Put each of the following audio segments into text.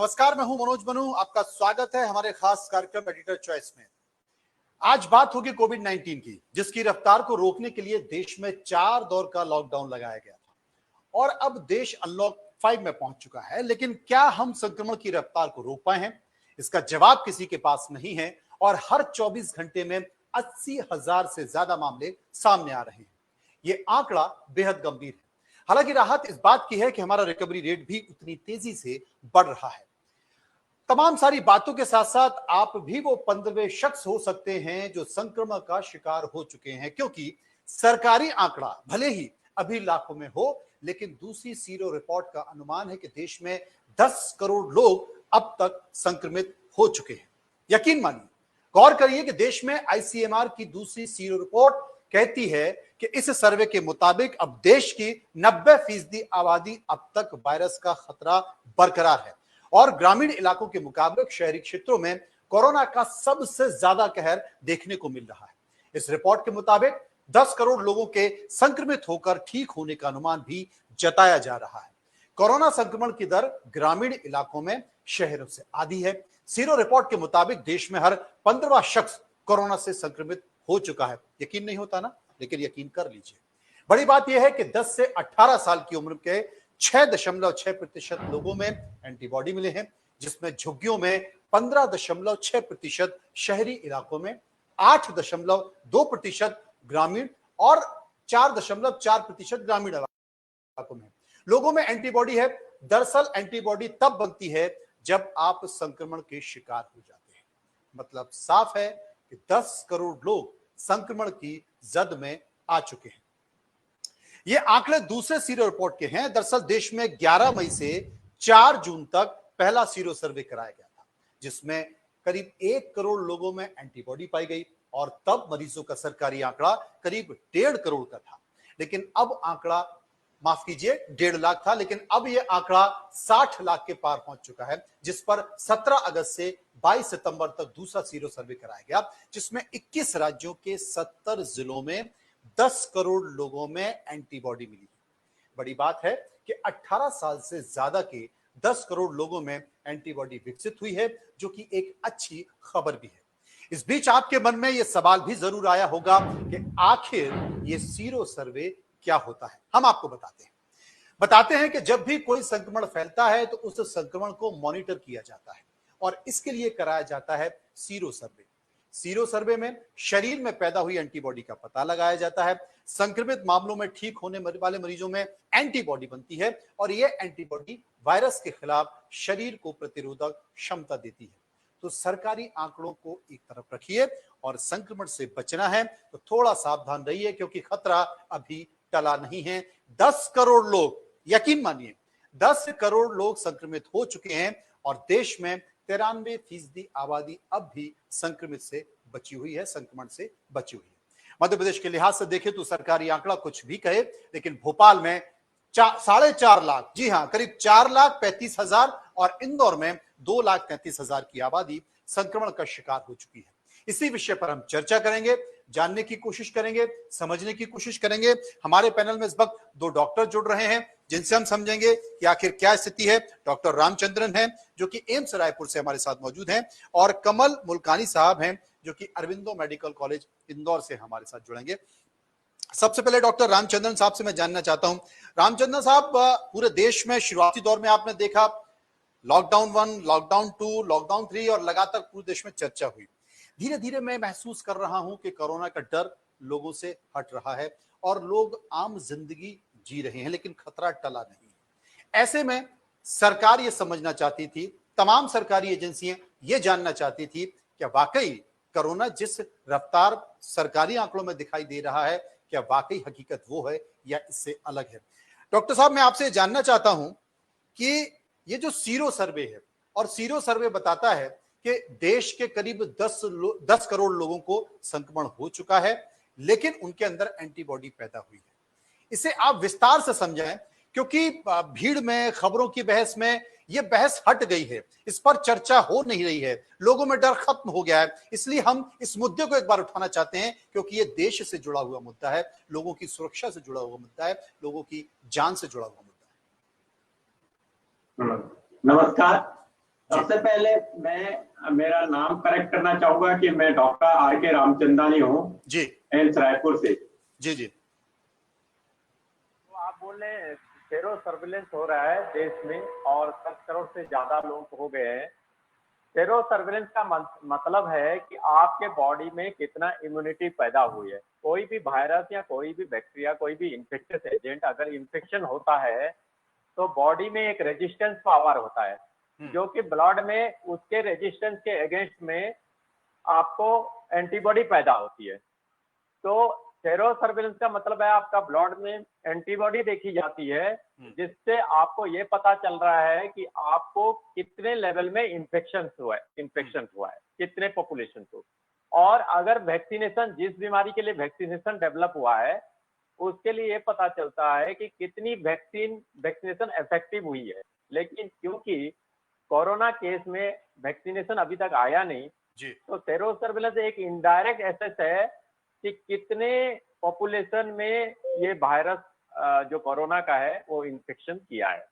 नमस्कार, मैं हूं मनोज बनू। आपका स्वागत है हमारे खास कार्यक्रम एडिटर चॉइस में। आज बात होगी कोविड-19 की, जिसकी रफ्तार को रोकने के लिए देश में 4 दौर का लॉकडाउन लगाया गया था और अब देश अनलॉक 5 में पहुंच चुका है। लेकिन क्या हम संक्रमण की रफ्तार को रोक पाए हैं? इसका जवाब किसी के पास नहीं है और हर 24 घंटे में 80,000 से ज्यादा मामले सामने आ रहे हैं। ये आंकड़ा बेहद गंभीर है। हालांकि राहत इस बात की है कि हमारा रिकवरी रेट भी उतनी तेजी से बढ़ रहा है। तमाम सारी बातों के साथ साथ आप भी वो 15वें शख्स हो सकते हैं जो संक्रमण का शिकार हो चुके हैं, क्योंकि सरकारी आंकड़ा भले ही अभी लाखों में हो, लेकिन दूसरी सीरो रिपोर्ट का अनुमान है कि देश में 10 करोड़ लोग अब तक संक्रमित हो चुके हैं। यकीन मानिए, गौर करिए कि देश में आईसीएमआर की दूसरी सीरो रिपोर्ट कहती है कि इस सर्वे के मुताबिक अब देश की 90% आबादी अब तक वायरस का खतरा बरकरार है और ग्रामीण इलाकों के मुकाबले शहरी क्षेत्रों में कोरोना का सबसे ज्यादा कहर देखने को मिल रहा है। इस रिपोर्ट के मुताबिक 10 करोड़ लोगों के संक्रमित होकर ठीक होने का अनुमान भी जताया जा रहा है। कोरोना संक्रमण की दर ग्रामीण इलाकों में शहरों से आधी है। सीरो रिपोर्ट के मुताबिक देश में हर 15वां शख्स कोरोना से संक्रमित हो चुका है। यकीन नहीं होता ना, लेकिन यकीन कर लीजिए। बड़ी बात यह है कि 10 से 18 साल की उम्र के 6.6% लोगों में एंटीबॉडी मिले हैं, जिसमें झुग्गियों में 15.6%, शहरी इलाकों में 8.2%, ग्रामीण और 4.4% ग्रामीण इलाकों में लोगों में एंटीबॉडी है। दरअसल एंटीबॉडी तब बनती है जब आप संक्रमण के शिकार हो जाते हैं। मतलब साफ है कि 10 करोड़ लोग संक्रमण की जद में आ चुके हैं। ये आंकड़े दूसरे सीरो रिपोर्ट के हैं। दरअसल देश में 11 मई से 4 जून तक पहला सीरो सर्वे कराया गया था, जिसमें करीब 1 करोड़ लोगों में एंटीबॉडी पाई गई और तब मरीजों का सरकारी आंकड़ा करीब 1.5 करोड़ का था। लेकिन अब आंकड़ा, माफ कीजिए, 1.5 लाख था, लेकिन अब यह आंकड़ा 60 लाख के पार पहुंच चुका है, जिस पर 17 अगस्त से 22 सितंबर तक दूसरा सीरो सर्वे कराया गया, जिसमें 21 राज्यों के 70 जिलों में 10 करोड़ लोगों में एंटीबॉडी मिली। बड़ी बात है कि 18 साल से ज्यादा के 10 करोड़ लोगों में एंटीबॉडी विकसित हुई है, जो कि एक अच्छी खबर भी है। इस बीच आपके मन में यह सवाल भी जरूर आया होगा कि आखिर यह सीरो सर्वे क्या होता है। हम आपको बताते हैं कि जब भी कोई संक्रमण फैलता है तो उस संक्रमण को मॉनिटर किया जाता है और इसके लिए कराया जाता है सीरो सर्वे। सीरो सर्वे में शरीर में पैदा हुई एंटीबॉडी का पता लगाया जाता है। संक्रमित मामलों में ठीक होने वाले मरीजों में एंटीबॉडी बनती है और यह एंटीबॉडी वायरस के खिलाफ शरीर को प्रतिरोधक क्षमता देती है। तो सरकारी आंकड़ों को एक तरफ रखिए और संक्रमण से बचना है तो थोड़ा सावधान रहिए, क्योंकि खतरा अभी टला नहीं है। 10 करोड़ लोग, यकीन मानिए, 10 करोड़ लोग संक्रमित हो चुके हैं और देश में 93% आबादी अब भी संक्रमित से बची हुई है, संक्रमण से बची हुई है। मध्य प्रदेश के लिहाज से देखें तो सरकारी आंकड़ा कुछ भी कहे, लेकिन भोपाल में 4.5 लाख, जी हां, करीब 4,35,000 और इंदौर में 2,33,000 की आबादी संक्रमण का शिकार हो चुकी है। इसी विषय पर हम चर्चा करेंगे, जानने की कोशिश करेंगे, समझने की कोशिश करेंगे। हमारे पैनल में इस वक्त 2 डॉक्टर जुड़ रहे हैं, जिनसे हम समझेंगे कि आखिर क्या स्थिति है। डॉक्टर रामचंद्रन हैं, जो कि एम्स रायपुर से हमारे साथ मौजूद हैं, और कमल मुल्कानी साहब हैं, जो कि अरविंदो मेडिकल कॉलेज इंदौर से हमारे साथ जुड़ेंगे। सबसे पहले डॉक्टर रामचंद्रन साहब से मैं जानना चाहता हूं। रामचंद्रन साहब, पूरे देश में शुरुआती दौर में आपने देखा लॉकडाउन 1, लॉकडाउन 2, लॉकडाउन 3 और लगातार पूरे देश में चर्चा हुई। धीरे धीरे मैं महसूस कर रहा हूं कि कोरोना का डर लोगों से हट रहा है और लोग आम जिंदगी जी रहे हैं, लेकिन खतरा टला नहीं है। ऐसे में सरकार ये समझना चाहती थी, तमाम सरकारी एजेंसियां ये जानना चाहती थी, क्या वाकई कोरोना जिस रफ्तार सरकारी आंकड़ों में दिखाई दे रहा है, क्या वाकई हकीकत वो है या इससे अलग है। डॉक्टर साहब, मैं आपसे जानना चाहता हूं कि ये जो सीरो सर्वे है, और सीरो सर्वे बताता है कि देश के करीब 10 करोड़ लोगों को संक्रमण हो चुका है, लेकिन उनके अंदर एंटीबॉडी पैदा हुई है। इसे आप विस्तार से समझाएं, क्योंकि भीड़ में, खबरों की बहस में यह बहस हट गई है, इस पर चर्चा हो नहीं रही है, लोगों में डर खत्म हो गया है। इसलिए हम इस मुद्दे को एक बार उठाना चाहते हैं, क्योंकि यह देश से जुड़ा हुआ मुद्दा है, लोगों की सुरक्षा से जुड़ा हुआ मुद्दा है, लोगों की जान से जुड़ा हुआ मुद्दा है। नमस्कार। सबसे पहले मैं मेरा नाम करेक्ट करना चाहूंगा कि मैं डॉक्टर R.K. रामचंदानी हूँ जी एम्स रायपुर से। जी जी। तो आप बोल रहे हैं सेरो सर्विलेंस हो रहा है देश में और 10 करोड़ से ज्यादा लोग हो गए हैं। सेरो सर्विलेंस का मतलब है कि आपके बॉडी में कितना इम्यूनिटी पैदा हुई है। कोई भी वायरस या कोई भी बैक्टीरिया, कोई भी इन्फेक्शियस एजेंट अगर इन्फेक्शन होता है तो बॉडी में एक रेजिस्टेंस पावर होता है जो कि ब्लड में उसके रेजिस्टेंस के अगेंस्ट में आपको एंटीबॉडी पैदा होती है। तो सेरो सर्विलेंस का मतलब है आपका ब्लड में एंटीबॉडी देखी जाती है जिससे आपको ये पता चल रहा है कि आपको कितने लेवल में इन्फेक्शन हुआ है, कितने पॉपुलेशन को। और अगर वैक्सीनेशन, जिस बीमारी के लिए वैक्सीनेशन डेवलप हुआ है उसके लिए ये पता चलता है कि कितनी वैक्सीनेशन इफेक्टिव हुई है। लेकिन क्योंकि कोरोना केस में वैक्सीनेशन अभी तक आया नहीं जी। तो सेरो सर्विलेंस एक इनडायरेक्ट एसेस है कि कितने पॉपुलेशन में ये वायरस जो कोरोना का है वो इन्फेक्शन किया है।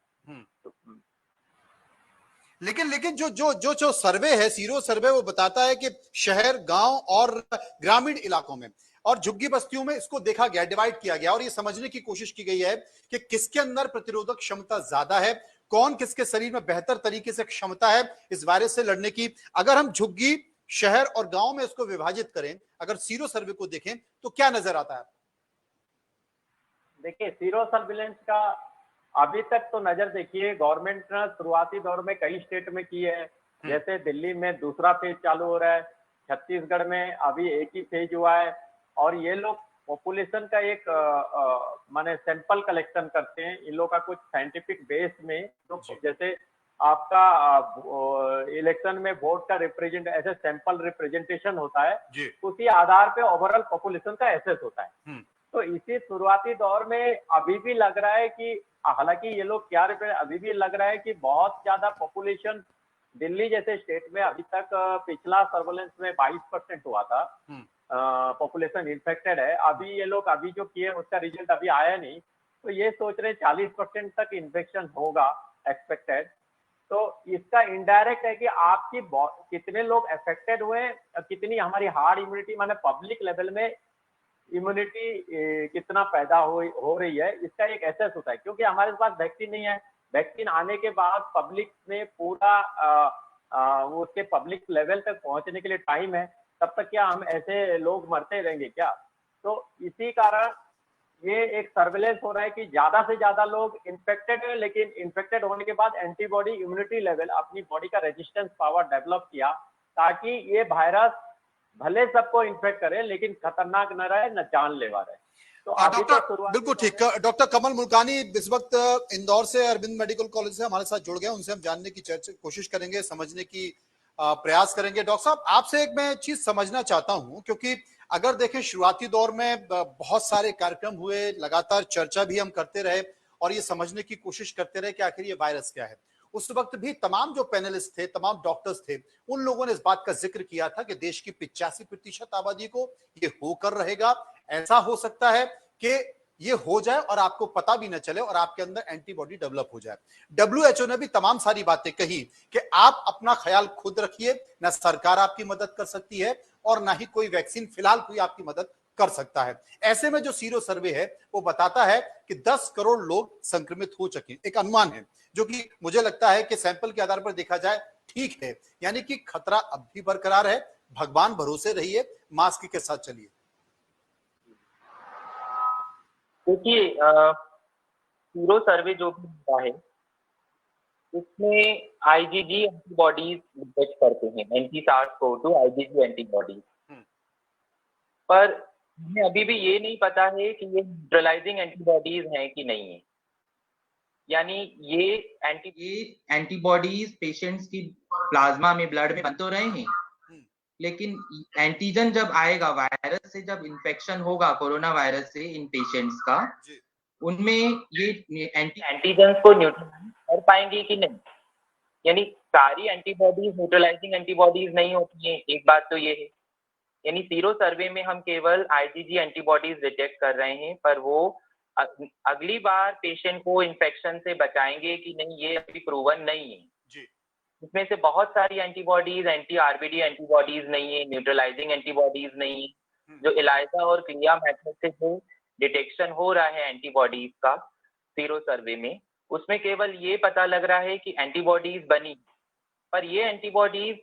लेकिन जो सर्वे है, सीरो सर्वे, वो बताता है कि शहर, गांव और ग्रामीण इलाकों में और झुग्गी बस्तियों में इसको देखा गया, डिवाइड किया गया और ये समझने की कोशिश की गई है कि किसके अंदर प्रतिरोधक क्षमता ज्यादा है, कौन किसके शरीर में बेहतर तरीके से क्षमता है इस वायरस से लड़ने की। अगर हम झुग्गी, शहर और गांव में इसको विभाजित करें, अगर सीरो सर्वे को देखें तो क्या नजर आता है? देखिए, सीरो सर्विलेंस का अभी तक तो नजर देखिए, गवर्नमेंट ने शुरुआती दौर में कई स्टेट में की है। जैसे दिल्ली में दूसरा फेज चालू हो रहा है, छत्तीसगढ़ में अभी एक ही फेज हुआ है। और ये लोग पॉपुलेशन का एक माने सैंपल कलेक्शन करते हैं। इन लोग का कुछ साइंटिफिक बेस में, तो जैसे आपका इलेक्शन में वोट का रिप्रेजेंट ऐसे सैंपल रिप्रेजेंटेशन होता है, उसी आधार पे ओवरऑल पॉपुलेशन का एसेस होता है। तो इसी शुरुआती दौर में अभी भी लग रहा है कि हालांकि ये लोग क्या अभी भी लग रहा है कि बहुत ज्यादा पॉपुलेशन दिल्ली जैसे स्टेट में अभी तक पिछला सर्वेलेंस में 22% हुआ था पॉपुलेशन इन्फेक्टेड है। अभी ये लोग अभी जो किए उसका रिजल्ट अभी आया नहीं, तो ये सोच रहे 40% तक इन्फेक्शन होगा एक्सपेक्टेड। तो इसका इनडायरेक्ट है कि आपकी कितने लोग अफेक्टेड हुए, कितनी हमारी हार्ड इम्यूनिटी माने पब्लिक लेवल में इम्यूनिटी कितना पैदा हो रही है, इसका एक एसेस होता है। क्योंकि हमारे पास वैक्सीन नहीं है, वैक्सीन आने के बाद पब्लिक में पूरा वो उसके पब्लिक लेवल तक पहुंचने के लिए टाइम है, तब तक क्या हम ऐसे लोग मरते रहेंगे क्या? तो इसी कारण ये एक सर्विलेंस हो रहा है कि ज्यादा से ज्यादा लोग इन्फेक्टेड है, लेकिन इन्फेक्टेड होने के बाद एंटीबॉडी इम्यूनिटी लेवल, अपनी बॉडी का रेजिस्टेंस पावर डेवलप किया ताकि ये वायरस भले सबको इन्फेक्ट करे लेकिन खतरनाक न रहे, न जानलेवा रहे। तो डॉक्टर, बिल्कुल ठीक, डॉक्टर कमल मुल्कानी इस वक्त इंदौर से अरविंद मेडिकल कॉलेज से हमारे साथ जुड़ गए। उनसे हम जानने की कोशिश करेंगे, समझने की प्रयास करेंगे। डॉक्टर साहब, आपसे एक मैं चीज समझना चाहता हूं, क्योंकि अगर देखें शुरुआती दौर में बहुत सारे कार्यक्रम हुए, लगातार चर्चा भी हम करते रहे और ये समझने की कोशिश करते रहे कि आखिर ये वायरस क्या है। उस वक्त भी तमाम जो पैनलिस्ट थे, तमाम डॉक्टर्स थे, उन लोगों ने इस बात का जिक्र किया था कि देश की 85% आबादी को ये होकर रहेगा। ऐसा हो सकता है कि ये हो जाए और आपको पता भी न चले और आपके अंदर एंटीबॉडी डेवलप हो जाए। WHO ने भी तमाम सारी बातें कही कि आप अपना ख्याल खुद रखिए, ना सरकार आपकी मदद कर सकती है और ना ही कोई वैक्सीन फिलहाल कोई आपकी मदद कर सकता है। ऐसे में जो सीरो सर्वे है वो बताता है कि 10 करोड़ लोग संक्रमित हो चुके, एक अनुमान है, जो कि मुझे लगता है कि सैंपल के आधार पर देखा जाए ठीक है। यानी कि खतरा अब भी बरकरार है। भगवान भरोसे रहिए, मास्क के साथ चलिए। देखिए, सीरो सर्वे जो भी होता है इसमें IgG एंटीबॉडीज डिटेक्ट करते हैं, anti-SARS-CoV-2 IgG एंटीबॉडीज। पर हमें अभी भी ये नहीं पता है कि ये न्यूट्रलाइजिंग एंटीबॉडीज हैं कि नहीं है। यानी ये एंटीबॉडीज पेशेंट्स की प्लाज्मा में, ब्लड में बन तो रहे हैं, लेकिन एंटीजन जब आएगा, वायरस से जब इन्फेक्शन होगा कोरोना वायरस से इन पेशेंट्स का, उनमें ये एंटीजन को न्यूट्रलाइज कर पाएंगे कि नहीं। यानी सारी एंटीबॉडीज न्यूट्रलाइजिंग एंटीबॉडीज नहीं होती है, एक बात तो ये है। यानी सीरो सर्वे में हम केवल IgG एंटीबॉडीज डिटेक्ट कर रहे हैं, पर वो अगली बार पेशेंट को इन्फेक्शन से बचाएंगे कि नहीं, ये अभी प्रूवन नहीं है। इसमें से बहुत सारी एंटीबॉडीज एंटी आरबीडी एंटीबॉडीज नहीं है, न्यूट्रलाइजिंग एंटीबॉडीज नहीं है। जो इलाइजा और क्लिया मेथड से जो डिटेक्शन हो रहा है एंटीबॉडीज का सीरो सर्वे में, उसमें केवल ये पता लग रहा है कि एंटीबॉडीज बनी, पर ये एंटीबॉडीज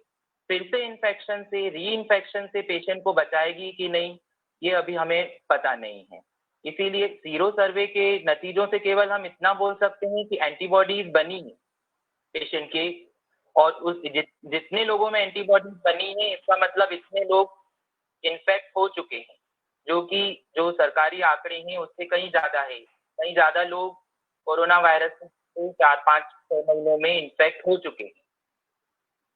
फिर से इन्फेक्शन से, री इन्फेक्शन से पेशेंट को बचाएगी कि नहीं, ये अभी हमें पता नहीं है। इसीलिए सीरो सर्वे के नतीजों से केवल हम इतना बोल सकते हैं कि एंटीबॉडीज बनी है पेशेंट के, और उस जितने लोगों में एंटीबॉडीज बनी है, इसका मतलब इतने लोग इन्फेक्ट हो चुके हैं, जो कि जो सरकारी आंकड़े हैं उससे कहीं ज्यादा है। कहीं ज्यादा लोग कोरोना वायरस से 4-5-6 महीनों में इन्फेक्ट हो चुके हैं।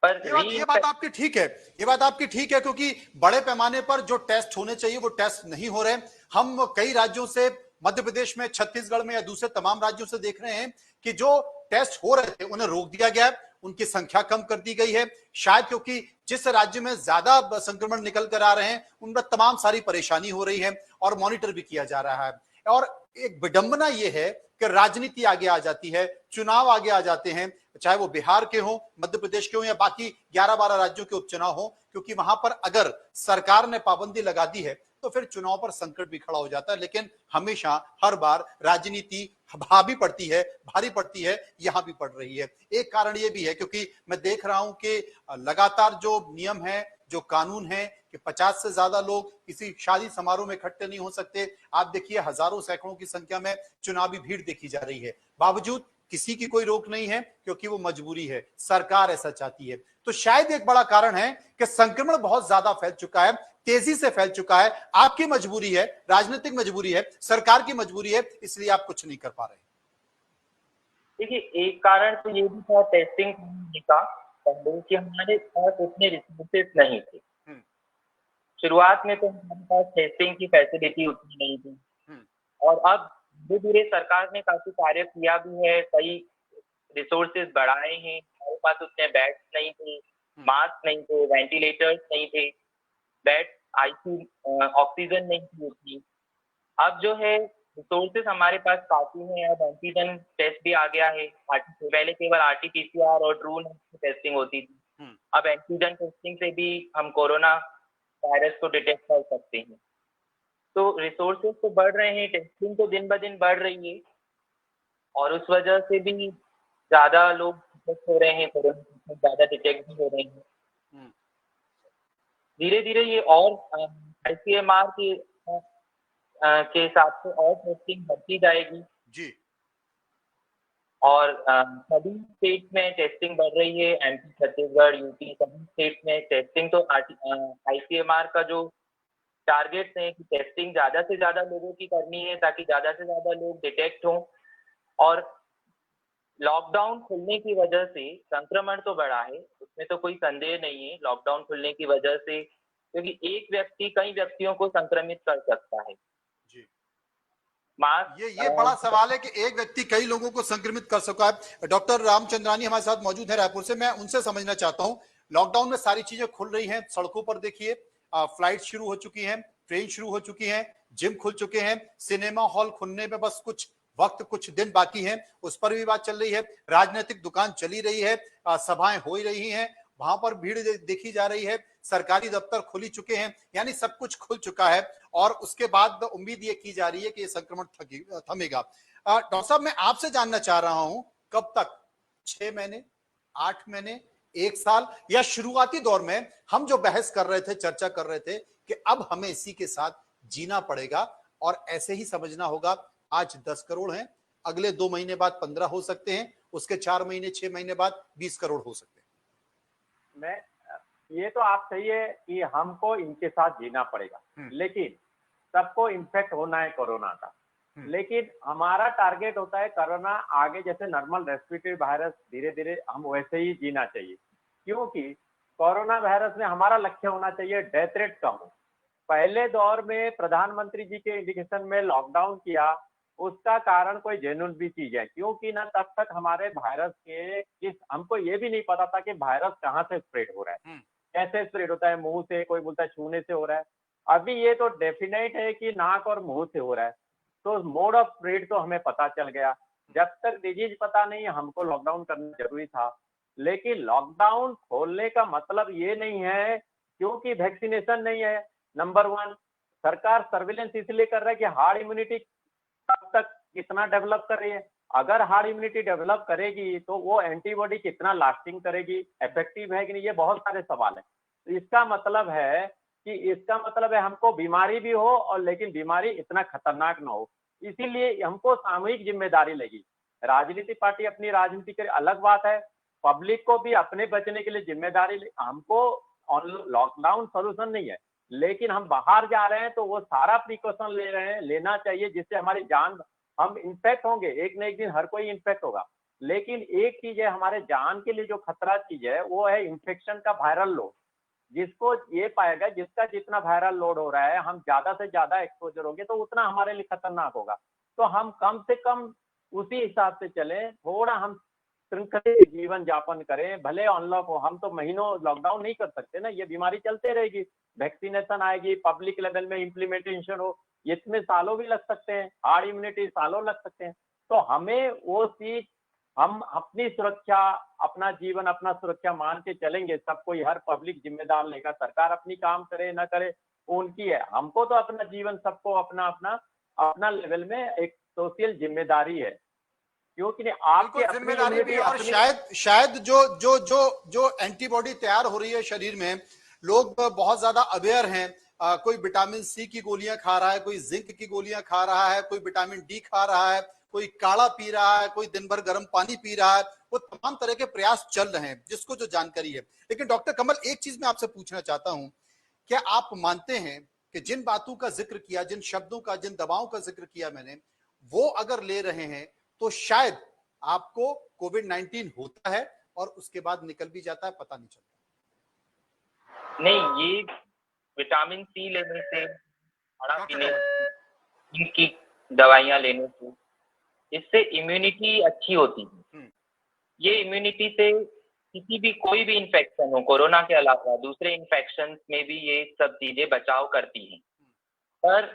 पर ये बात आपकी ठीक है, ये बात आपकी ठीक है, क्योंकि बड़े पैमाने पर जो टेस्ट होने चाहिए वो टेस्ट नहीं हो रहे। हम कई राज्यों से, मध्य प्रदेश में, छत्तीसगढ़ में या दूसरे तमाम राज्यों से देख रहे हैं कि जो टेस्ट हो रहे थे उन्हें रोक दिया गया है, उनकी संख्या कम कर दी गई है, शायद क्योंकि जिस राज्य में ज्यादा संक्रमण निकल कर आ रहे हैं उनमें तमाम सारी परेशानी हो रही है और मॉनिटर भी किया जा रहा है। और एक विडंबना यह है कि राजनीति आगे आ जाती है, चुनाव आगे आ जाते हैं, चाहे वो बिहार के हो, मध्य प्रदेश के हो या बाकी 11-12 राज्यों के उपचुनाव हो, क्योंकि वहां पर अगर सरकार ने पाबंदी लगा दी है तो फिर चुनाव पर संकट भी खड़ा हो जाता है। लेकिन हमेशा हर बार राजनीति भारी पड़ती है, भारी पड़ती है, यहां भी पड़ रही है। एक कारण यह भी है क्योंकि मैं देख रहा हूं कि लगातार जो नियम है, जो कानून है कि 50 से ज्यादा लोग किसी शादी समारोह में इकट्ठे नहीं हो सकते। आप देखिए हजारों सैकड़ों की संख्या में चुनावी भीड़ देखी जा रही है, बावजूद किसी की कोई रोक नहीं है, क्योंकि वो मजबूरी है, सरकार ऐसा चाहती है। तो शायद एक बड़ा कारण है कि संक्रमण बहुत ज्यादा फैल चुका है, तेजी से फैल चुका है। आपकी मजबूरी है, राजनीतिक मजबूरी है, सरकार की मजबूरी है, इसलिए आप कुछ नहीं कर पा रहे। देखिए, एक कारण तो ये भी था टेस्टिंग का, कि हमारे पास उतने रिसोर्सेस नहीं थे। शुरुआत में तो हमारे पास टेस्टिंग की फैसिलिटी उतनी नहीं थी, और अब धीरे धीरे सरकार ने काफी कार्य किया भी है, कई रिसोर्सेज बढ़ाए हैं। हमारे पास उतने बेड्स नहीं थे, मास्क नहीं थे, वेंटिलेटर्स नहीं थे, बेड आईसीयू ऑक्सीजन नहीं थी उतनी। अब जो है रिसोर्सेज हमारे पास काफी हैं। अब एंटीजन टेस्ट भी आ गया है, पहले केवल आरटी-पीसीआर और ट्रू टेस्टिंग होती थी, अब एंटीजन टेस्टिंग से भी हम कोरोना वायरस को डिटेक्ट कर सकते हैं। तो रिसोर्सेज तो बढ़ रहे हैं, टेस्टिंग तो दिन ब दिन बढ़ रही है, और उस वजह से भी ज्यादा लोग डिटेक्ट हो रहे हैं, कोरोना ज्यादा डिटेक्ट भी हो रहे हैं। धीरे धीरे ये और आईसीएमआर के हिसाब से और टेस्टिंग बढ़ती जाएगी जी, और सभी स्टेट में टेस्टिंग बढ़ रही है। एमपी, छत्तीसगढ़, यूपी, सभी स्टेट में टेस्टिंग। तो आईसीएमआर का जो टारगेट्स हैं कि टेस्टिंग ज्यादा से ज्यादा लोगों की करनी है ताकि ज्यादा से ज्यादा लोग डिटेक्ट हों। और लॉकडाउन खुलने की वजह से संक्रमण तो बढ़ा है, उसमें तो कोई संदेह नहीं है। लॉकडाउन खुलने की वजह से, क्योंकि एक व्यक्ति कई व्यक्तियों को संक्रमित कर सकता है। जी, मास्क, ये बड़ा सवाल है कि एक व्यक्ति कई लोगों को संक्रमित कर सका है। डॉक्टर रामचंद्रानी हमारे साथ मौजूद है रायपुर से। मैं उनसे समझना चाहता हूं, लॉकडाउन में सारी चीजें खुल रही हैं, सड़कों पर देखिए फ्लाइट शुरू हो चुकी हैं, ट्रेन शुरू हो चुकी हैं, जिम खुल चुके हैं, सिनेमा हॉल खुलने में बस कुछ वक्त, कुछ दिन बाकी हैं, उस पर भी बात चल रही है। राजनीतिक दुकान चली रही है, सभाएं हो रही हैं, वहां पर भीड़ देखी जा रही है, सरकारी दफ्तर खुल ही चुके हैं, यानी सब कुछ खुल चुका है। और उसके बाद उम्मीद ये की जा रही है कि ये संक्रमण थमेगा। डॉक्टर साहब, मैं आपसे जानना चाह रहा हूं, कब तक, 6 महीने, 8 महीने, 1 साल, या शुरुआती दौर में हम जो बहस कर रहे थे, चर्चा कर रहे थे कि अब हमें इसी के साथ जीना पड़ेगा और ऐसे ही समझना होगा। आज 10 करोड़ हैं, अगले 2 महीने बाद 15 हो सकते हैं, उसके 4 महीने 6 महीने बाद 20 करोड़ हो सकते हैं। ये तो आप सही है कि हमको इनके साथ जीना पड़ेगा, लेकिन सबको इन्फेक्ट होना है कोरोना का। लेकिन हमारा टारगेट होता है कोरोना आगे जैसे नॉर्मल रेस्पिरेटरी वायरस धीरे धीरे हम वैसे ही जीना चाहिए, क्योंकि कोरोना वायरस में हमारा लक्ष्य होना चाहिए डेथ रेट कम हो। पहले दौर में प्रधानमंत्री जी के इंडिकेशन में लॉकडाउन किया, उसका कारण कोई जेन्युइन भी चीज है, क्योंकि ना तब तक हमारे वायरस के हमको ये भी नहीं पता था कि वायरस कहाँ से स्प्रेड हो रहा है, कैसे स्प्रेड होता है, मुंह से, कोई बोलता है छूने से हो रहा है। अभी ये तो डेफिनेट है कि नाक और मुंह से हो रहा है, तो मोड ऑफ स्प्रेड तो हमें पता चल गया। जब तक डिजीज पता नहीं, हमको लॉकडाउन करना जरूरी था। लेकिन लॉकडाउन खोलने का मतलब ये नहीं है क्योंकि वैक्सीनेशन नहीं है। नंबर 1, सरकार सर्विलेंस इसलिए कर रहा है कि हार्ड इम्यूनिटी कब तक कितना डेवलप कर रही है। अगर हार्ड इम्यूनिटी डेवलप करेगी तो वो एंटीबॉडी कितना लास्टिंग करेगी, इफेक्टिव है कि नहीं, ये बहुत सारे सवाल हैं। तो इसका मतलब है हमको बीमारी भी हो और लेकिन बीमारी इतना खतरनाक ना हो। इसीलिए हमको सामूहिक जिम्मेदारी लगी। राजनीति पार्टी अपनी राजनीति करे अलग बात है, पब्लिक को भी अपने बचने के लिए जिम्मेदारी हमको लॉकडाउन सोल्यूशन नहीं है, लेकिन हम बाहर जा रहे हैं तो वो सारा प्रिकॉशन ले रहे हैं, लेना चाहिए जिससे हमारी जान, हम इन्फेक्ट होंगे, एक न एक दिन हर कोई इन्फेक्ट होगा, लेकिन एक चीज है हमारे जान के लिए जो खतरा चीज है वो है इन्फेक्शन का वायरल लोड। जिसको ये पाएगा जिसका जितना वायरल लोड हो रहा है, हम ज्यादा से ज्यादा एक्सपोजर होंगे तो उतना हमारे लिए खतरनाक होगा। तो हम कम से कम उसी हिसाब से चलें, थोड़ा हम श्रृंखलित जीवन यापन करें, भले अनलॉक हो। हम तो महीनों लॉकडाउन नहीं कर सकते ना, ये बीमारी चलते रहेगी, वैक्सीनेशन आएगी, पब्लिक लेवल में इम्प्लीमेंटेशन हो, इसमें सालों भी लग सकते हैं, हार्ड इम्यूनिटी सालों लग सकते हैं। तो हमें वो चीज, हम अपनी सुरक्षा, अपना जीवन, अपना सुरक्षा मान के चलेंगे। सब कोई, हर पब्लिक जिम्मेदार लेगा, सरकार अपनी काम करे ना करे उनकी है, हमको तो अपना जीवन, सबको अपना अपना अपना लेवल में एक सोशल जिम्मेदारी है, क्योंकि आपके बिल्कुल जिम्मेदारी भी है। और शायद जो जो जो जो एंटीबॉडी तैयार हो रही है शरीर में, लोग बहुत ज्यादा अवेयर हैं। कोई विटामिन सी की गोलियां खा रहा है, कोई जिंक की गोलियां खा रहा है, कोई विटामिन डी खा रहा है, कोई काढ़ा पी रहा है, कोई दिन भर गर्म पानी पी रहा है। वो तमाम तरह के प्रयास चल रहे हैं जिसको जो जानकारी है। लेकिन डॉक्टर कमल, एक चीज मैं आपसे पूछना चाहता हूं, क्या आप मानते हैं कि जिन बातों का जिक्र किया, जिन शब्दों का, जिन दवाओं का जिक्र किया मैंने, वो अगर ले रहे हैं तो शायद आपको कोविड-19 होता है और उसके बाद निकल भी जाता है, पता नहीं चलता? नहीं, ये विटामिन सी लेने से, खाना पीने की दवाइयां लेने से, इससे इम्यूनिटी अच्छी होती है। ये इम्यूनिटी से किसी भी, कोई भी इन्फेक्शन हो, कोरोना के अलावा दूसरे इन्फेक्शन में भी ये सब चीजें बचाव करती हैं। पर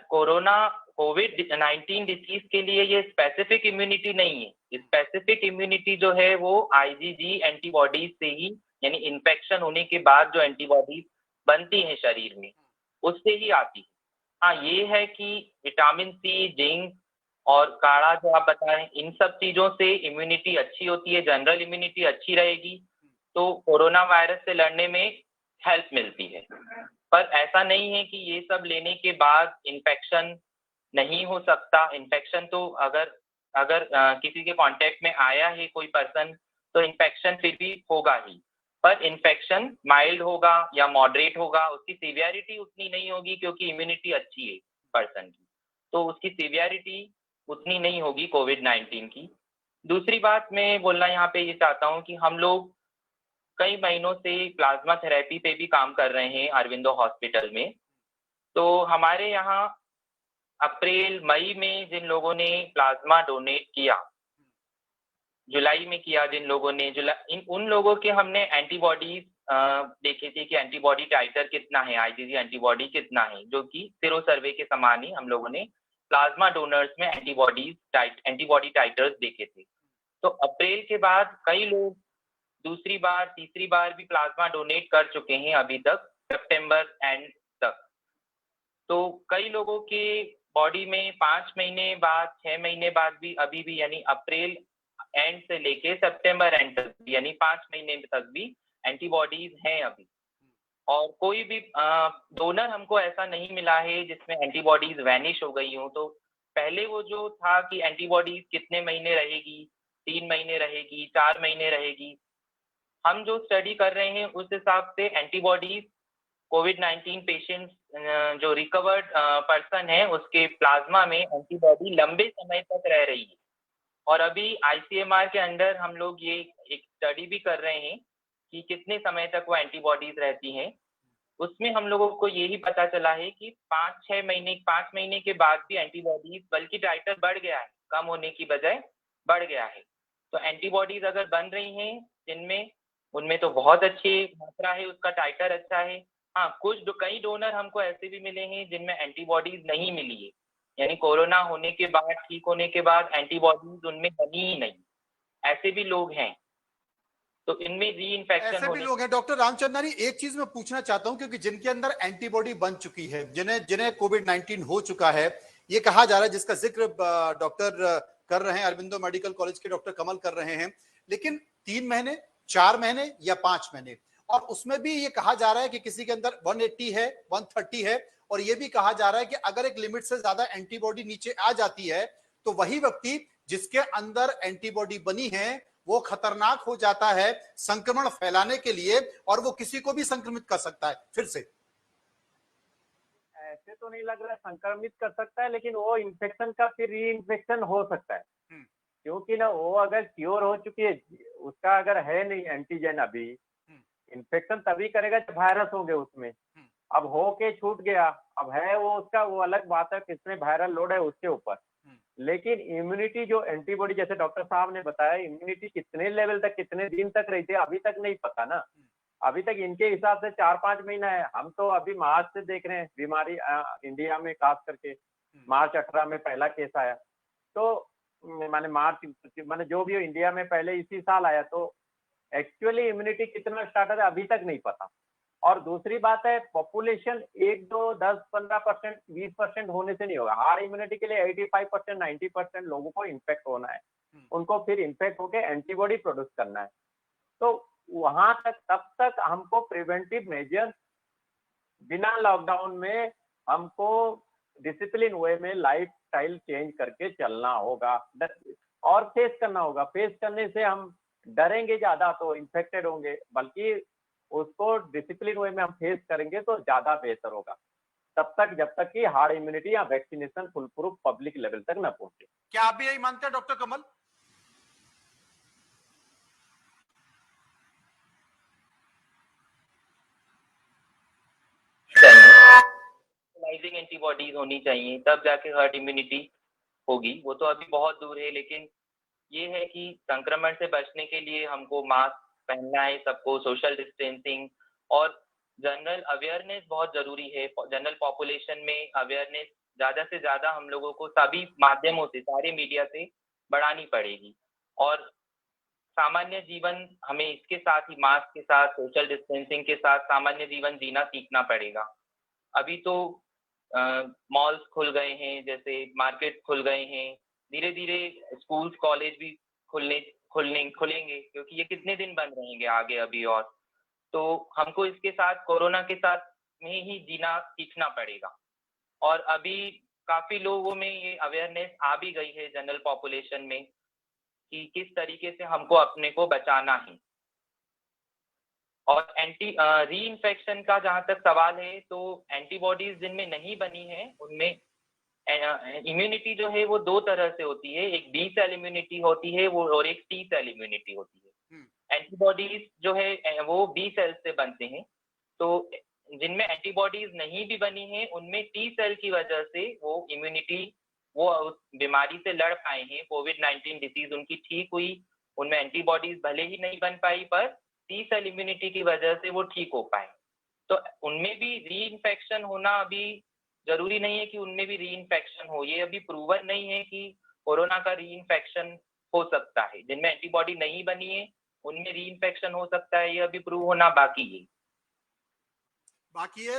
कोविड-19 डिसीज के लिए ये स्पेसिफिक इम्यूनिटी नहीं है। स्पेसिफिक इम्यूनिटी जो है वो आईजीजी एंटीबॉडीज से ही, यानी इन्फेक्शन होने के बाद जो एंटीबॉडीज बनती हैं शरीर में, उससे ही आती है। हाँ, ये है कि विटामिन सी, जिंक और काढ़ा जो आप बताएं, इन सब चीजों से इम्यूनिटी अच्छी होती है, जनरल इम्यूनिटी अच्छी रहेगी, तो कोरोना वायरस से लड़ने में हेल्प मिलती है। पर ऐसा नहीं है कि ये सब लेने के बाद इन्फेक्शन नहीं हो सकता। इन्फेक्शन तो अगर किसी के कांटेक्ट में आया है कोई पर्सन, तो इन्फेक्शन फिर भी होगा ही, पर इन्फेक्शन माइल्ड होगा या मॉडरेट होगा। उसकी सीवियरिटी उतनी नहीं होगी क्योंकि इम्यूनिटी अच्छी है पर्सन की, तो उसकी सीवियरिटी उतनी नहीं होगी कोविड-19 की। दूसरी बात मैं बोलना यहाँ पे ये चाहता हूँ कि हम लोग कई महीनों से प्लाज्मा थेरेपी पे भी काम कर रहे हैं अरविंदो हॉस्पिटल में। तो हमारे यहाँ अप्रैल मई में जिन लोगों ने प्लाज्मा डोनेट किया, जुलाई में किया जिन लोगों ने, उन लोगों के हमने एंटीबॉडीज देखे थे कि एंटीबॉडी टाइटर कितना है, आईजीजी एंटीबॉडी कितना है, जो कि सीरो सर्वे के समान ही हम लोगों ने प्लाज्मा डोनर्स में एंटीबॉडी टाइटर्स देखे थे। तो अप्रैल के बाद कई लोग दूसरी बार, तीसरी बार भी प्लाज्मा डोनेट कर चुके हैं अभी तक, सितंबर एंड तक। तो कई लोगों के बॉडी में 5 महीने बाद, 6 महीने बाद भी अभी भी, यानी अप्रैल एंड से लेके सितंबर एंड तक, यानी 5 महीने तक भी एंटीबॉडीज हैं अभी। और कोई भी डोनर हमको ऐसा नहीं मिला है जिसमें एंटीबॉडीज वैनिश हो गई हो। तो पहले वो जो था कि एंटीबॉडीज कितने महीने रहेगी, 3 महीने रहेगी, 4 महीने रहेगी, हम जो स्टडी कर रहे हैं उस हिसाब से एंटीबॉडीज कोविड-19 पेशेंट्स जो रिकवर्ड पर्सन है उसके प्लाज्मा में एंटीबॉडी लंबे समय तक रह रही है। और अभी आईसीएमआर के अंडर हम लोग ये एक स्टडी भी कर रहे हैं कि कितने समय तक वो एंटीबॉडीज रहती हैं। उसमें हम लोगों को यही पता चला है कि 5 महीने के बाद भी एंटीबॉडीज, बल्कि टाइटर बढ़ गया है, कम होने की बजाय बढ़ गया है। तो एंटीबॉडीज अगर बन रही हैं जिनमें, उनमें तो बहुत अच्छी मात्रा है, उसका टाइटर अच्छा है। हाँ, कई डोनर हमको ऐसे भी मिले हैं जिनमें एंटीबॉडीज नहीं मिली है, यानी कोरोना होने के बाद, ठीक होने के बाद एंटीबॉडीज उनमें बनी ही नहीं, ऐसे भी लोग हैं। तो इनमें री इन्फेक्शन ऐसे भी लोग हैं डॉक्टर रामचंद्रानी, एक चीज मैं पूछना चाहता हूं, क्योंकि जिनके अंदर एंटीबॉडी बन चुकी है, जिन्हें जिन्हें कोविड-19 हो चुका है, ये कहा जा रहा है, जिसका जिक्र डॉक्टर कर रहे हैं, अरबिंदो मेडिकल कॉलेज के डॉक्टर कमल कर रहे हैं, लेकिन 3 महीने, 4 महीने या 5 महीने, और उसमें भी ये कहा जा रहा है कि किसी के अंदर 180 है, 130 है, और ये भी कहा जा रहा है कि अगर एक लिमिट से ज्यादा एंटीबॉडी नीचे आ जाती है तो वही व्यक्ति जिसके अंदर एंटीबॉडी बनी है वो खतरनाक हो जाता है संक्रमण फैलाने के लिए, और वो किसी को भी संक्रमित कर सकता है फिर से। ऐसे तो नहीं लग रहा है संक्रमित कर सकता है, लेकिन वो इन्फेक्शन का फिर री इन्फेक्शन हो सकता है, क्योंकि ना वो अगर क्योर हो चुकी है, उसका अगर है नहीं एंटीजन अभी, इन्फेक्शन तभी करेगा जब वायरस होंगे उसमें। अब हो के छूट गया, अब है वो उसका वो अलग बात है, कितने वायरल लोड है उसके ऊपर, लेकिन इम्यूनिटी जो एंटीबॉडी, जैसे डॉक्टर साहब ने बताया, इम्यूनिटी कितने लेवल तक, कितने दिन तक रहती है अभी तक नहीं पता ना। अभी तक इनके हिसाब से 4-5 महीना है, हम तो अभी मार्च से देख रहे हैं बीमारी इंडिया में, खास करके मार्च 18 में पहला केस आया, तो माने मार्च माने जो भी इंडिया में पहले इसी साल आया, तो एक्चुअली इम्यूनिटी कितना स्टार्ट है अभी तक नहीं पता। और दूसरी बात है, पॉपुलेशन 1, 2, 10, 15%, 20% होने से नहीं होगा। हार्ड इम्यूनिटी के लिए 85%, 90% लोगों को इन्फेक्ट होना है, उनको फिर इन्फेक्ट होकर एंटीबॉडी प्रोड्यूस करना है। तो वहां तक, तब तक हमको प्रिवेंटिव मेजर्स बिना लॉकडाउन में हमको डिसिप्लिन वे में लाइफ स्टाइल चेंज करके चलना होगा और फेस करना होगा। फेस करने से हम डरेंगे ज्यादा तो इन्फेक्टेड होंगे, बल्कि उसको डिसिप्लिन वे में हम फेस करेंगे तो ज्यादा बेहतर होगा, तब तक जब तक कि हार्ड इम्यूनिटी या vaccination full proof public level तक न पहुंचे। क्या आप भी यही मानते हैं डॉक्टर कमल? न्यूट्रलाइजिंग एंटीबॉडीज होनी चाहिए, तब जाके हर्ड इम्यूनिटी होगी। वो तो अभी बहुत दूर है, लेकिन ये है कि संक्रमण से बचने के लिए हमको मास्क पहनना है, सबको सोशल डिस्टेंसिंग और जनरल अवेयरनेस बहुत जरूरी है। जनरल पॉपुलेशन में अवेयरनेस ज्यादा से ज्यादा हम लोगों को सभी माध्यमों से, सारे मीडिया से बढ़ानी पड़ेगी, और सामान्य जीवन हमें इसके साथ ही, मास्क के साथ, सोशल डिस्टेंसिंग के साथ सामान्य जीवन जीना सीखना पड़ेगा। अभी तो मॉल्स खुल गए हैं, जैसे मार्केट खुल गए हैं, धीरे धीरे स्कूल्स कॉलेज भी खुलेंगे, क्योंकि ये कितने दिन बंद रहेंगे आगे अभी। और तो हमको इसके साथ, कोरोना के साथ में ही जीना सीखना पड़ेगा। और अभी काफी लोगों में ये अवेयरनेस आ भी गई है जनरल पॉपुलेशन में कि किस तरीके से हमको अपने को बचाना है। और री इन्फेक्शन का जहां तक सवाल है, तो एंटीबॉडीज जिनमें नहीं बनी है उनमें इम्यूनिटी जो है वो 2 तरह से होती है, एक बी सेल इम्यूनिटी होती है वो, और एक टी सेल इम्यूनिटी होती है। एंटीबॉडीज जो है वो बी सेल से बनते हैं, तो जिनमें एंटीबॉडीज नहीं भी बनी है उनमें टी सेल की वजह से वो इम्यूनिटी, वो उस बीमारी से लड़ पाए हैं। कोविड-19 डिसीज उनकी ठीक हुई, उनमें एंटीबॉडीज भले ही नहीं बन पाई, पर टी सेल इम्यूनिटी की वजह से वो ठीक हो पाए। तो उनमें भी री इन्फेक्शन होना अभी जरूरी नहीं है कि उनमें भी री इन्फेक्शन हो, ये अभी प्रूवन नहीं है कि कोरोना का री इन्फेक्शन हो सकता है। जिनमें एंटीबॉडी नहीं बनी है उनमें री इन्फेक्शन हो सकता है, ये अभी प्रूव होना बाकी है।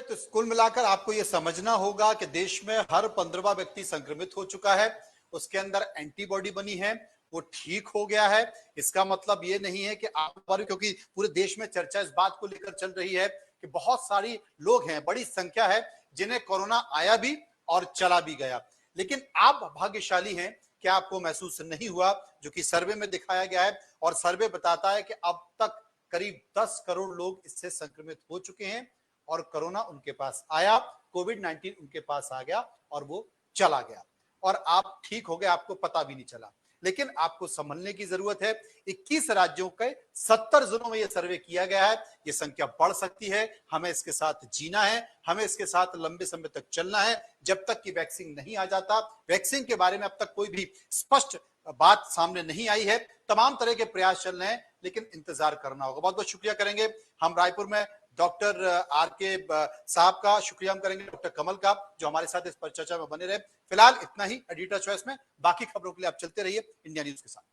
तो कुल मिलाकर आपको यह समझना होगा कि देश में हर 15वां व्यक्ति संक्रमित हो चुका है, उसके अंदर एंटीबॉडी बनी है, वो ठीक हो गया है। इसका मतलब ये नहीं है कि आप पर, क्योंकि पूरे देश में चर्चा इस बात को लेकर चल रही है कि बहुत सारी लोग हैं, बड़ी संख्या है जिन्हें कोरोना आया भी और चला भी गया, लेकिन आप भाग्यशाली हैं कि आपको महसूस नहीं हुआ, जो कि सर्वे में दिखाया गया है। और सर्वे बताता है कि अब तक करीब 10 करोड़ लोग इससे संक्रमित हो चुके हैं और कोरोना उनके पास आया, कोविड-19 उनके पास आ गया और वो चला गया, और आप ठीक हो गए, आपको पता भी नहीं चला। लेकिन आपको संभलने की जरूरत है। 21 राज्यों के 70 जिलों में यह सर्वे किया गया है। यह संख्या बढ़ सकती है, हमें इसके साथ जीना है, हमें इसके साथ लंबे समय तक चलना है, जब तक कि वैक्सीन नहीं आ जाता। वैक्सीन के बारे में अब तक कोई भी स्पष्ट बात सामने नहीं आई है। तमाम तरह के प्रयास चल रहे हैं, लेकिन इंतजार करना होगा। बहुत बहुत शुक्रिया करेंगे हम रायपुर में डॉक्टर आर.के. साहब का, शुक्रिया हम करेंगे डॉक्टर कमल का, जो हमारे साथ इस पर चर्चा में बने रहे। फिलहाल इतना ही एडिटर चॉइस में, बाकी खबरों के लिए आप चलते रहिए इंडिया न्यूज के साथ।